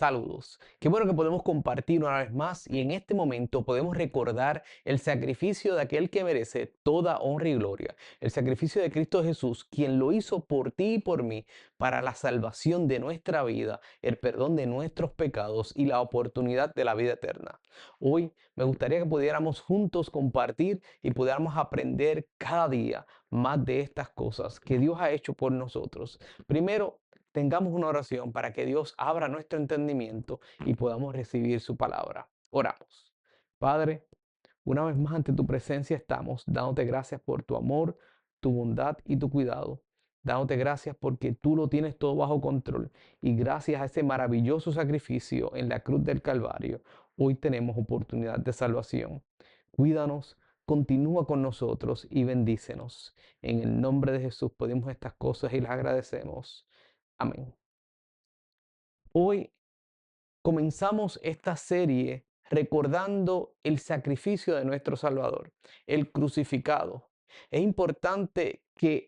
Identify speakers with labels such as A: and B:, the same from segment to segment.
A: Saludos. Qué bueno que podemos compartir una vez más y en este momento podemos recordar el sacrificio de aquel que merece toda honra y gloria. El sacrificio de Cristo Jesús, quien lo hizo por ti y por mí para la salvación de nuestra vida, el perdón de nuestros pecados y la oportunidad de la vida eterna. Hoy me gustaría que pudiéramos juntos compartir y pudiéramos aprender cada día más de estas cosas que Dios ha hecho por nosotros. Primero, tengamos una oración para que Dios abra nuestro entendimiento y podamos recibir su palabra. Oramos. Padre, una vez más ante tu presencia estamos, dándote gracias por tu amor, tu bondad y tu cuidado. Dándote gracias porque tú lo tienes todo bajo control y gracias a ese maravilloso sacrificio en la cruz del Calvario, hoy tenemos oportunidad de salvación. Cuídanos, continúa con nosotros y bendícenos. En el nombre de Jesús pedimos estas cosas y las agradecemos. Amén. Hoy comenzamos esta serie recordando el sacrificio de nuestro Salvador, el crucificado. Es importante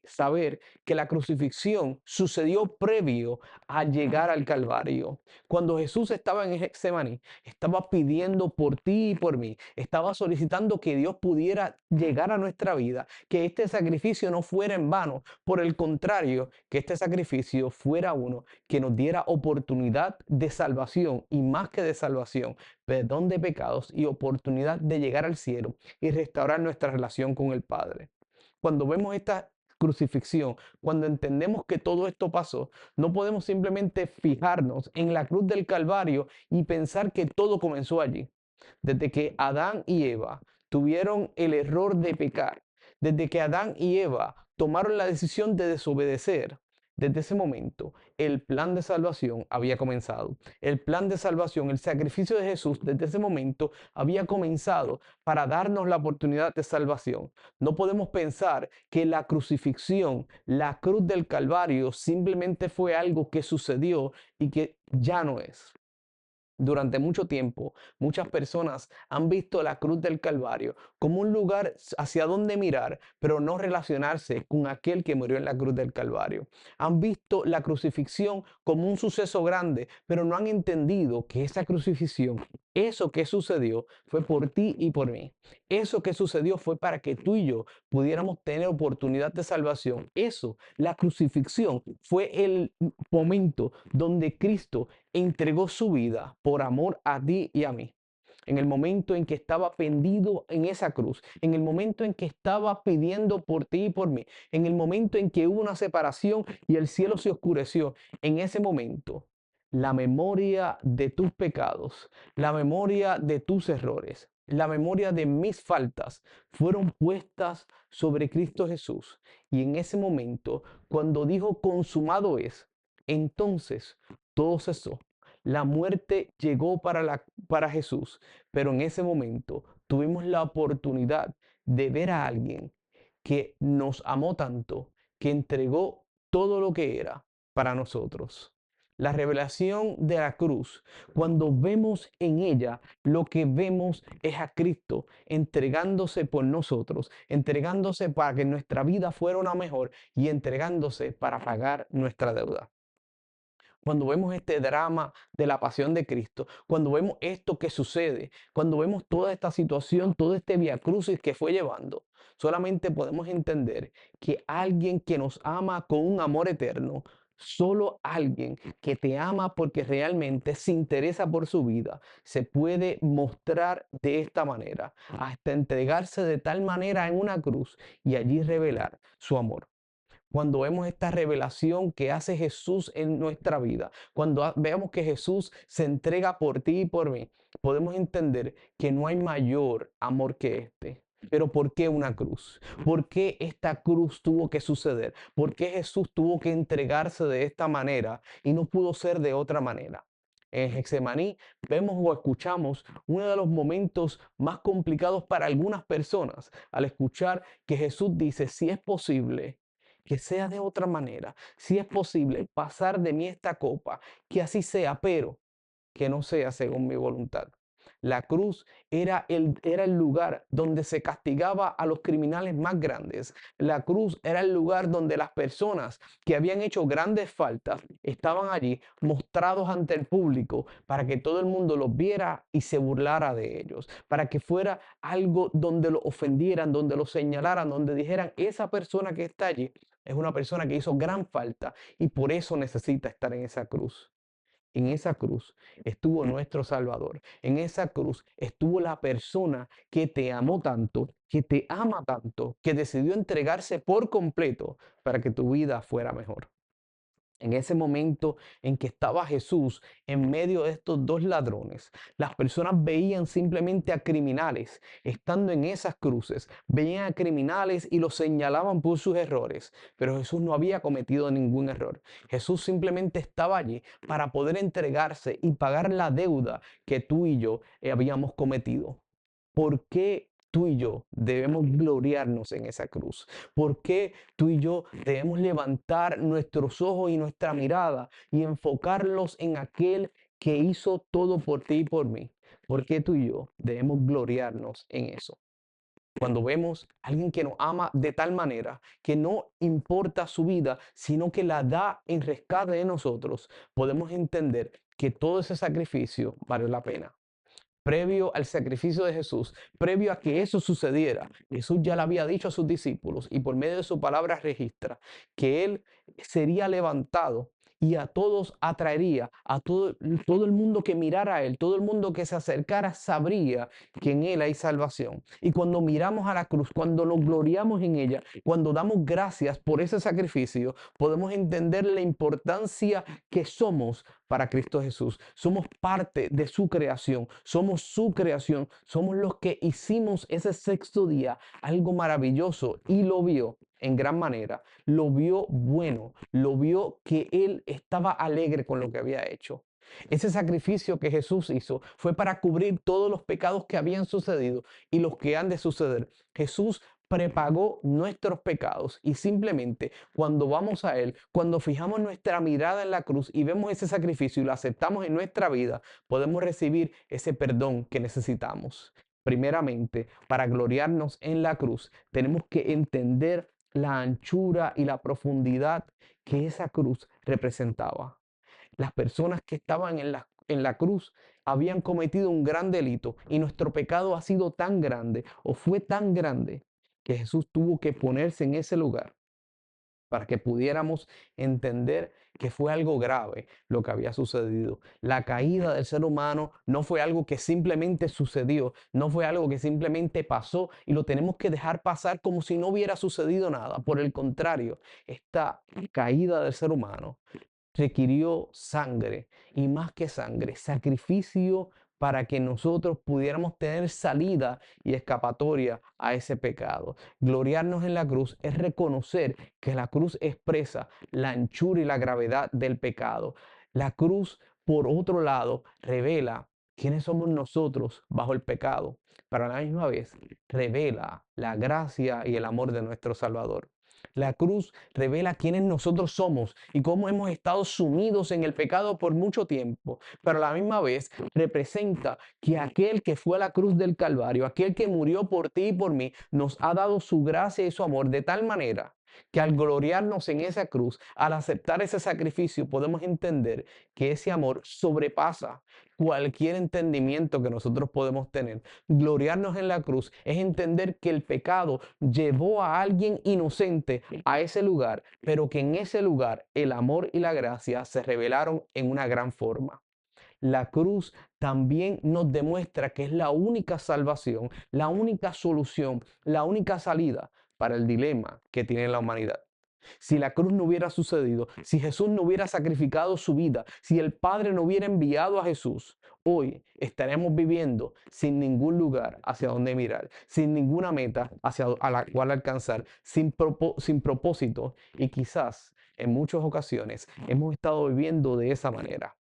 A: saber que la crucifixión sucedió previo a llegar al Calvario. Cuando Jesús estaba en Getsemaní, estaba pidiendo por ti y por mí, estaba solicitando que Dios pudiera llegar a nuestra vida, que este sacrificio no fuera en vano, por el contrario, que este sacrificio fuera uno que nos diera oportunidad de salvación y más que de salvación, perdón de pecados y oportunidad de llegar al cielo y restaurar nuestra relación con el Padre. Cuando vemos esta crucifixión, cuando entendemos que todo esto pasó, no podemos simplemente fijarnos en la cruz del Calvario y pensar que todo comenzó allí. Desde que Adán y Eva tuvieron el error de pecar, desde que Adán y Eva tomaron la decisión de desobedecer, desde ese momento el plan de salvación había comenzado. El plan de salvación, el sacrificio de Jesús desde ese momento había comenzado para darnos la oportunidad de salvación. No podemos pensar que la crucifixión, la cruz del Calvario, simplemente fue algo que sucedió y que ya no es. Durante mucho tiempo, muchas personas han visto la cruz del Calvario como un lugar hacia donde mirar, pero no relacionarse con aquel que murió en la cruz del Calvario. Han visto la crucifixión como un suceso grande, pero no han entendido que esa crucifixión, eso que sucedió, fue por ti y por mí. Eso que sucedió fue para que tú y yo pudiéramos tener oportunidad de salvación. Eso, la crucifixión, fue el momento donde Cristo entregó su vida por amor a ti y a mí. En el momento en que estaba pendido en esa cruz, en el momento en que estaba pidiendo por ti y por mí, en el momento en que hubo una separación y el cielo se oscureció, en ese momento, la memoria de tus pecados, la memoria de tus errores, la memoria de mis faltas fueron puestas sobre Cristo Jesús. Y en ese momento, cuando dijo consumado es, entonces todo cesó. La muerte llegó para Jesús, pero en ese momento tuvimos la oportunidad de ver a alguien que nos amó tanto, que entregó todo lo que era para nosotros. La revelación de la cruz, cuando vemos en ella, lo que vemos es a Cristo entregándose por nosotros, entregándose para que nuestra vida fuera una mejor y entregándose para pagar nuestra deuda. Cuando vemos este drama de la pasión de Cristo, cuando vemos esto que sucede, cuando vemos toda esta situación, todo este viacrucis que fue llevando, solamente podemos entender que alguien que nos ama con un amor eterno, solo alguien que te ama porque realmente se interesa por su vida, se puede mostrar de esta manera, hasta entregarse de tal manera en una cruz y allí revelar su amor. Cuando vemos esta revelación que hace Jesús en nuestra vida, cuando veamos que Jesús se entrega por ti y por mí, podemos entender que no hay mayor amor que este. Pero ¿por qué una cruz? ¿Por qué esta cruz tuvo que suceder? ¿Por qué Jesús tuvo que entregarse de esta manera y no pudo ser de otra manera? En Getsemaní vemos o escuchamos uno de los momentos más complicados para algunas personas al escuchar que Jesús dice, si es posible, que sea de otra manera. Si es posible, pasar de mí esta copa, que así sea, pero que no sea según mi voluntad. La cruz era el lugar donde se castigaba a los criminales más grandes. La cruz era el lugar donde las personas que habían hecho grandes faltas estaban allí mostrados ante el público para que todo el mundo los viera y se burlara de ellos, para que fuera algo donde lo ofendieran, donde lo señalaran, donde dijeran, esa persona que está allí es una persona que hizo gran falta y por eso necesita estar en esa cruz. En esa cruz estuvo nuestro Salvador. En esa cruz estuvo la persona que te amó tanto, que te ama tanto, que decidió entregarse por completo para que tu vida fuera mejor. En ese momento en que estaba Jesús en medio de estos dos ladrones, las personas veían simplemente a criminales estando en esas cruces, veían a criminales y los señalaban por sus errores, pero Jesús no había cometido ningún error. Jesús simplemente estaba allí para poder entregarse y pagar la deuda que tú y yo habíamos cometido. ¿Por qué tú y yo debemos gloriarnos en esa cruz? ¿Por qué tú y yo debemos levantar nuestros ojos y nuestra mirada y enfocarlos en aquel que hizo todo por ti y por mí? ¿Por qué tú y yo debemos gloriarnos en eso? Cuando vemos a alguien que nos ama de tal manera que no importa su vida, sino que la da en rescate de nosotros, podemos entender que todo ese sacrificio vale la pena. Previo al sacrificio de Jesús, previo a que eso sucediera, Jesús ya le había dicho a sus discípulos y por medio de su palabra registra que Él sería levantado y a todos atraería, a todo el mundo que mirara a Él, todo el mundo que se acercara sabría que en Él hay salvación. Y cuando miramos a la cruz, cuando nos gloriamos en ella, cuando damos gracias por ese sacrificio, podemos entender la importancia que somos para Cristo Jesús. Somos parte de su creación, somos su creación, somos los que hicimos ese sexto día algo maravilloso y lo vio en gran manera, lo vio bueno, lo vio que Él estaba alegre con lo que había hecho. Ese sacrificio que Jesús hizo fue para cubrir todos los pecados que habían sucedido y los que han de suceder. Jesús prepagó nuestros pecados y simplemente cuando vamos a Él, cuando fijamos nuestra mirada en la cruz y vemos ese sacrificio y lo aceptamos en nuestra vida, podemos recibir ese perdón que necesitamos. Primeramente, para gloriarnos en la cruz, tenemos que entender la anchura y la profundidad que esa cruz representaba. Las personas que estaban en la cruz habían cometido un gran delito y nuestro pecado ha sido tan grande o fue tan grande que Jesús tuvo que ponerse en ese lugar para que pudiéramos entender que fue algo grave lo que había sucedido. La caída del ser humano no fue algo que simplemente sucedió, no fue algo que simplemente pasó y lo tenemos que dejar pasar como si no hubiera sucedido nada. Por el contrario, esta caída del ser humano requirió sangre y más que sangre, sacrificio para que nosotros pudiéramos tener salida y escapatoria a ese pecado. Gloriarnos en la cruz es reconocer que la cruz expresa la anchura y la gravedad del pecado. La cruz, por otro lado, revela quiénes somos nosotros bajo el pecado, pero a la misma vez revela la gracia y el amor de nuestro Salvador. La cruz revela quiénes nosotros somos y cómo hemos estado sumidos en el pecado por mucho tiempo, pero a la misma vez representa que aquel que fue a la cruz del Calvario, aquel que murió por ti y por mí, nos ha dado su gracia y su amor de tal manera que al gloriarnos en esa cruz, al aceptar ese sacrificio, podemos entender que ese amor sobrepasa cualquier entendimiento que nosotros podemos tener. Gloriarnos en la cruz es entender que el pecado llevó a alguien inocente a ese lugar, pero que en ese lugar el amor y la gracia se revelaron en una gran forma. La cruz también nos demuestra que es la única salvación, la única solución, la única salida para el dilema que tiene la humanidad. Si la cruz no hubiera sucedido, si Jesús no hubiera sacrificado su vida, si el Padre no hubiera enviado a Jesús, hoy estaremos viviendo sin ningún lugar hacia donde mirar, sin ninguna meta hacia a la cual alcanzar, sin propósito y quizás en muchas ocasiones hemos estado viviendo de esa manera.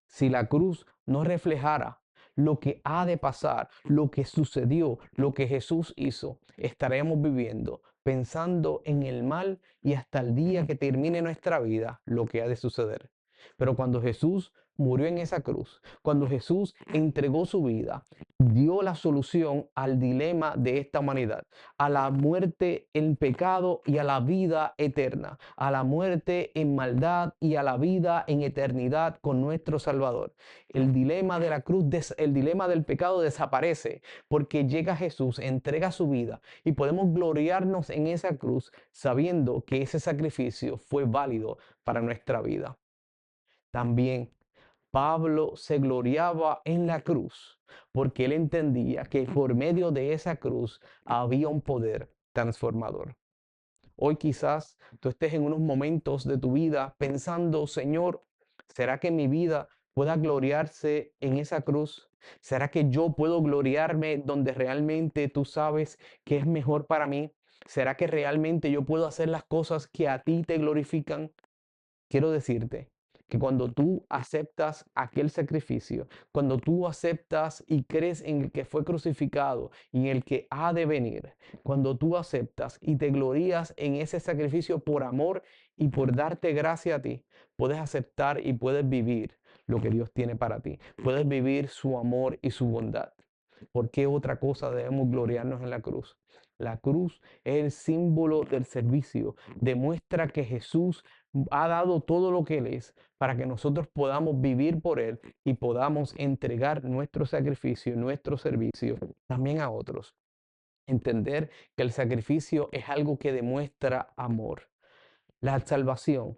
A: Si la cruz no reflejara lo que ha de pasar, lo que sucedió, lo que Jesús hizo, estaremos viviendo pensando en el mal y hasta el día que termine nuestra vida lo que ha de suceder. Pero cuando Jesús murió en esa cruz, cuando Jesús entregó su vida, dio la solución al dilema de esta humanidad, a la muerte en pecado y a la vida eterna, a la muerte en maldad y a la vida en eternidad con nuestro Salvador. El dilema de la cruz, el dilema del pecado desaparece porque llega Jesús, entrega su vida y podemos gloriarnos en esa cruz sabiendo que ese sacrificio fue válido para nuestra vida. También Pablo se gloriaba en la cruz porque él entendía que por medio de esa cruz había un poder transformador. Hoy quizás tú estés en unos momentos de tu vida pensando, Señor, ¿será que mi vida pueda gloriarse en esa cruz? ¿Será que yo puedo gloriarme donde realmente tú sabes que es mejor para mí? ¿Será que realmente yo puedo hacer las cosas que a ti te glorifican? Quiero decirte que cuando tú aceptas aquel sacrificio, cuando tú aceptas y crees en el que fue crucificado y en el que ha de venir, cuando tú aceptas y te glorías en ese sacrificio por amor y por darte gracia a ti, puedes aceptar y puedes vivir lo que Dios tiene para ti. Puedes vivir su amor y su bondad. ¿Por qué otra cosa debemos gloriarnos en la cruz? La cruz es el símbolo del servicio. Demuestra que Jesús ha dado todo lo que Él es para que nosotros podamos vivir por Él y podamos entregar nuestro sacrificio, nuestro servicio también a otros. Entender que el sacrificio es algo que demuestra amor. La salvación,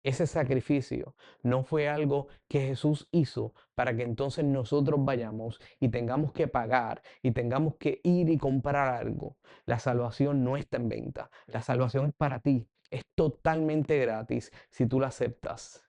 A: ese sacrificio, no fue algo que Jesús hizo para que entonces nosotros vayamos y tengamos que pagar y tengamos que ir y comprar algo. La salvación no está en venta. La salvación es para ti. Es totalmente gratis si tú la aceptas.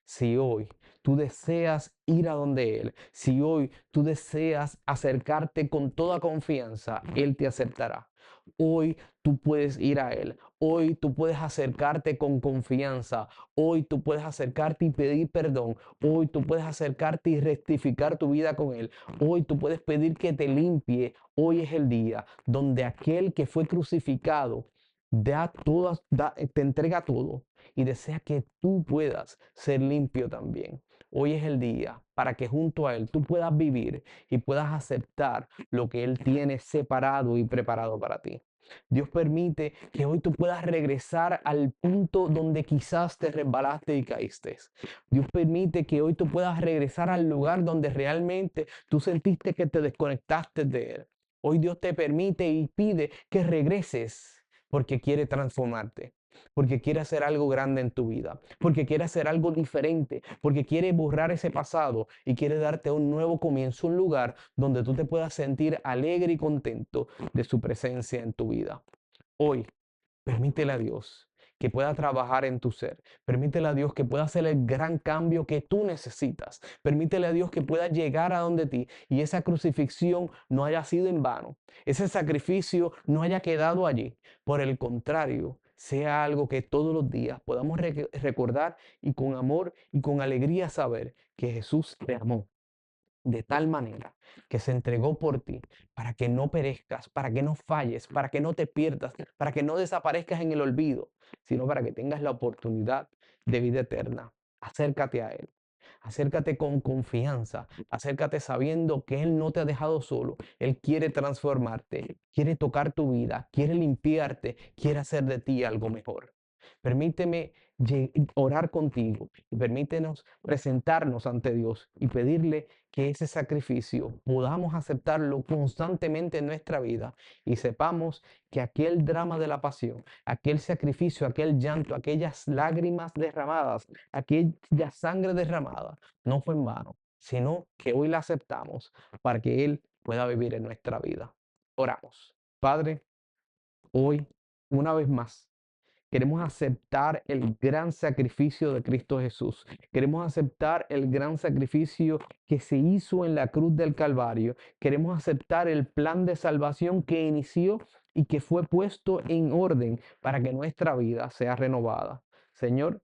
A: Si hoy tú deseas ir a donde Él, si hoy tú deseas acercarte con toda confianza, Él te aceptará. Hoy tú puedes ir a Él. Hoy tú puedes acercarte con confianza. Hoy tú puedes acercarte y pedir perdón. Hoy tú puedes acercarte y rectificar tu vida con Él. Hoy tú puedes pedir que te limpie. Hoy es el día donde aquel que fue crucificado te entrega todo y desea que tú puedas ser limpio también. Hoy es el día para que junto a Él tú puedas vivir y puedas aceptar lo que Él tiene separado y preparado para ti. Dios permite que hoy tú puedas regresar al punto donde quizás te resbalaste y caíste. Dios permite que hoy tú puedas regresar al lugar donde realmente tú sentiste que te desconectaste de Él. Hoy Dios te permite y pide que regreses porque quiere transformarte, porque quiere hacer algo grande en tu vida, porque quiere hacer algo diferente, porque quiere borrar ese pasado y quiere darte un nuevo comienzo, un lugar donde tú te puedas sentir alegre y contento de su presencia en tu vida. Hoy, permítele a Dios que pueda trabajar en tu ser. Permítele a Dios que pueda hacer el gran cambio que tú necesitas. Permítele a Dios que pueda llegar a donde ti y esa crucifixión no haya sido en vano. Ese sacrificio no haya quedado allí. Por el contrario, sea algo que todos los días podamos recordar y con amor y con alegría saber que Jesús te amó de tal manera que se entregó por ti, para que no perezcas, para que no falles, para que no te pierdas, para que no desaparezcas en el olvido, sino para que tengas la oportunidad de vida eterna. Acércate a Él. Acércate con confianza, acércate sabiendo que Él no te ha dejado solo. Él quiere transformarte, quiere tocar tu vida, quiere limpiarte, quiere hacer de ti algo mejor. Permíteme orar contigo y permítenos presentarnos ante Dios y pedirle que ese sacrificio podamos aceptarlo constantemente en nuestra vida y sepamos que aquel drama de la pasión, aquel sacrificio, aquel llanto, aquellas lágrimas derramadas, aquella sangre derramada, no fue en vano, sino que hoy la aceptamos para que Él pueda vivir en nuestra vida. Oramos. Padre, hoy, una vez más, queremos aceptar el gran sacrificio de Cristo Jesús. Queremos aceptar el gran sacrificio que se hizo en la cruz del Calvario. Queremos aceptar el plan de salvación que inició y que fue puesto en orden para que nuestra vida sea renovada. Señor,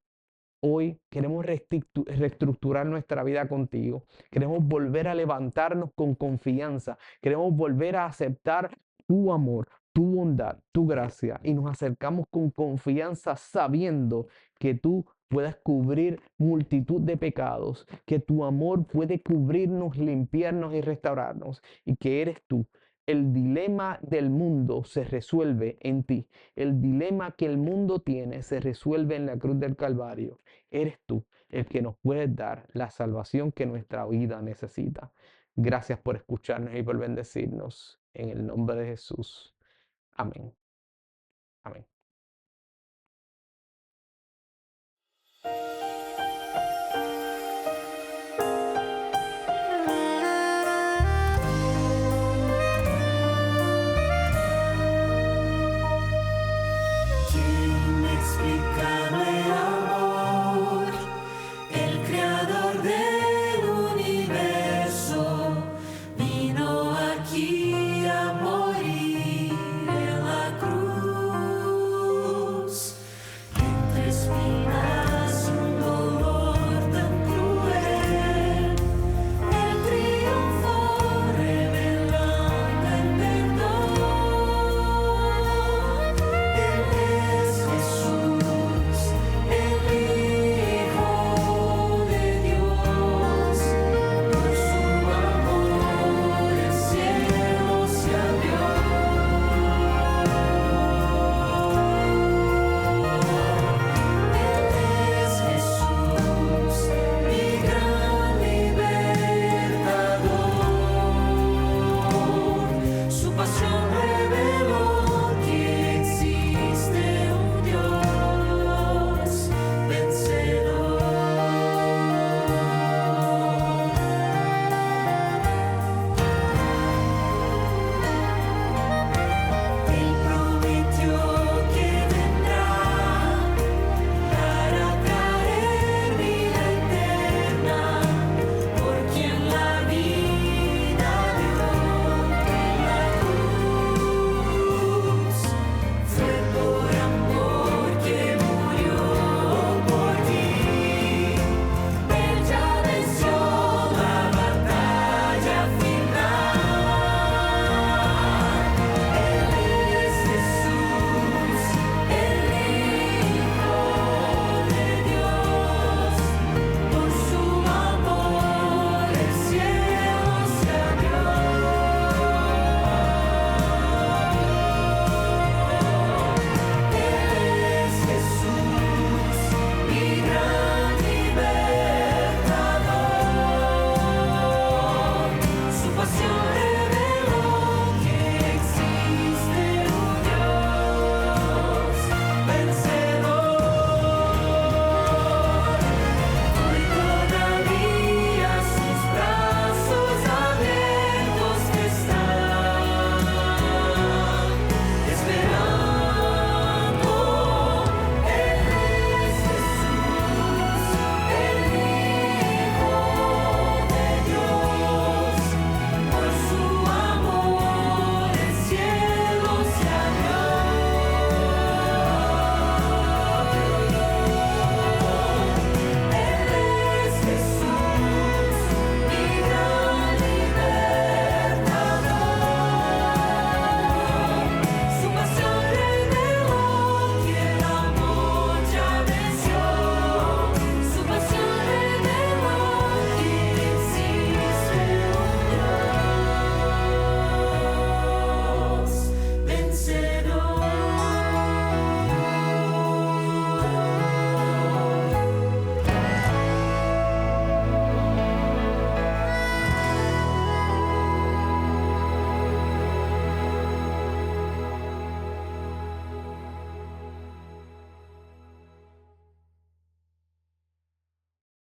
A: hoy queremos reestructurar nuestra vida contigo. Queremos volver a levantarnos con confianza. Queremos volver a aceptar tu amor, tu bondad, tu gracia. Y nos acercamos con confianza sabiendo que tú puedas cubrir multitud de pecados, que tu amor puede cubrirnos, limpiarnos y restaurarnos, y que eres tú. El dilema del mundo se resuelve en ti. El dilema que el mundo tiene se resuelve en la cruz del Calvario. Eres tú el que nos puede dar la salvación que nuestra vida necesita. Gracias por escucharnos y por bendecirnos. En el nombre de Jesús. Amén. Amén.